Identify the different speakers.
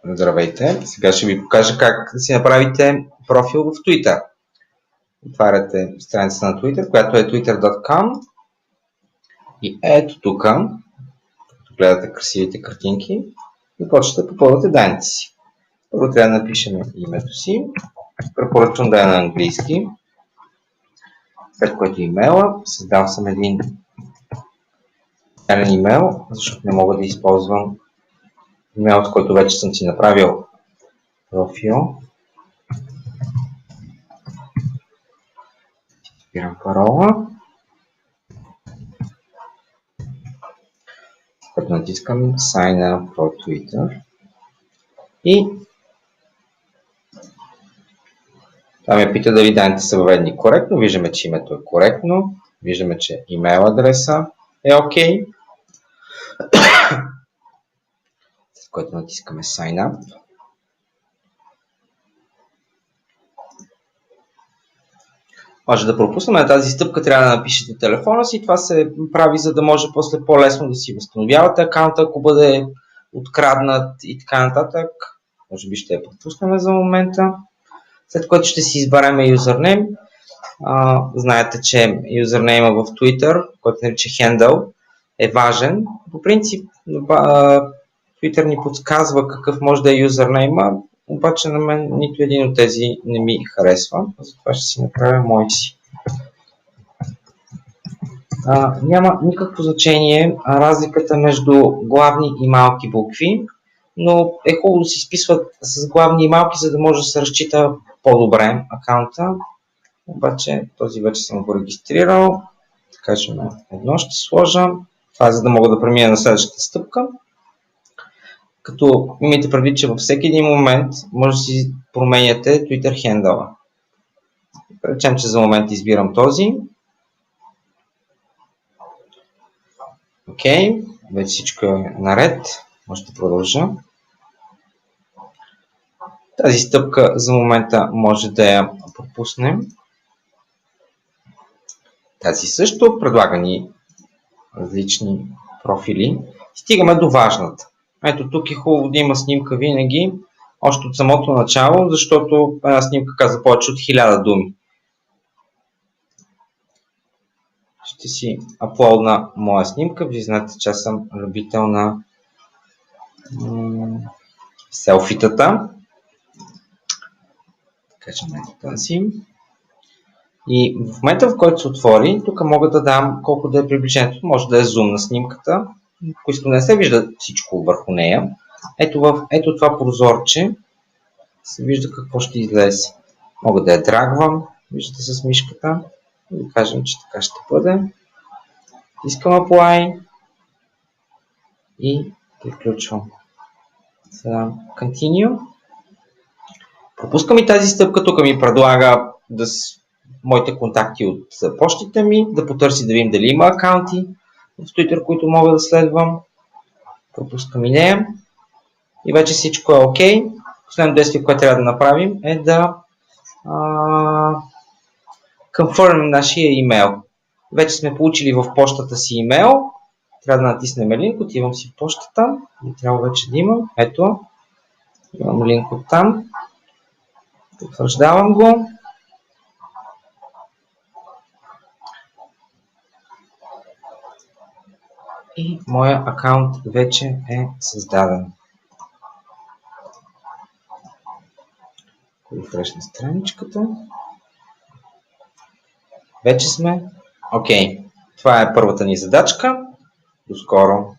Speaker 1: Здравейте! Сега ще ви покажа как да си направите профил в Twitter. Отваряте страницата на Twitter, която е twitter.com и ето тук, като гледате красивите картинки, и почвате да попълвате данните си. Първо трябва да напишем името си. Препоръчвам да е на английски. След което имейла. Създал съм един имейл, защото не мога да използвам имейл, с който вече съм си направил профил. Избирам парола. Като натискам Sign up for Twitter. И това ме пита дали данните са въведени коректно. Виждаме, че името е коректно. Виждаме, че имейл адреса е OK. След което натискаме Sign up. Може да пропуснем на тази стъпка, трябва да напишете телефона си. Това се прави, за да може после по-лесно да си възстановявате акаунта, ако бъде откраднат и така нататък. Може би ще я пропуснем за момента. След което ще си изберем юзернейм. Знаете, че юзернейма в Twitter, който се нарича handle, е важен. По принцип, Twitter ни подсказва какъв може да е юзернейма, обаче на мен нито един от тези не ми харесва. Затова ще си направя мой си. Няма никакво значение разликата между главни и малки букви, но е хубаво да се изписват с главни и малки, за да може да се разчита по-добре акаунта. Обаче този вече съм го регистрирал. Така че едно ще сложа. Това е за да мога да премина на следващата стъпка. Като имайте предвид, че във всеки един момент може да си променяте Twitter handle. Речем, че за момент избирам този. Окей, вече всичко е наред. Може да продължа. Тази стъпка за момента може да я пропуснем. Тази също предлага ни различни профили. Стигаме до важната. Ето тук е хубаво да има снимка винаги, още от самото начало, защото една снимка казва повече от 1000 думи. Ще си аплодна моя снимка. Вие знаете, че аз съм любител на селфитата. Така че тази. И в момента, в който се отвори, тук мога да дам колко да е приближението. Може да е зум на снимката, ако искам да не се вижда всичко върху нея. Ето това прозорче се вижда какво ще излезе. Мога да я драгвам, виждате с мишката. И да кажем, че така ще бъде. Искам Apply и приключвам. Сега Continue. Пропускам и тази стъпка. Тук ми предлага моите контакти от почтите ми, да потърси да видим дали има акаунти в Twitter, които мога да следвам. Пропускам и нея. И вече всичко е OK. Последното действие, което трябва да направим е да confirm нашия имейл. Вече сме получили в почтата си имейл. Трябва да натиснем линк. Отивам си в почтата. И трябва вече да имам. Ето. Имам линк от там. Потвърждавам го. И моя акаунт вече е създаден. Рефреш на страничката. Вече сме. Окей. Това е първата ни задачка. До скоро!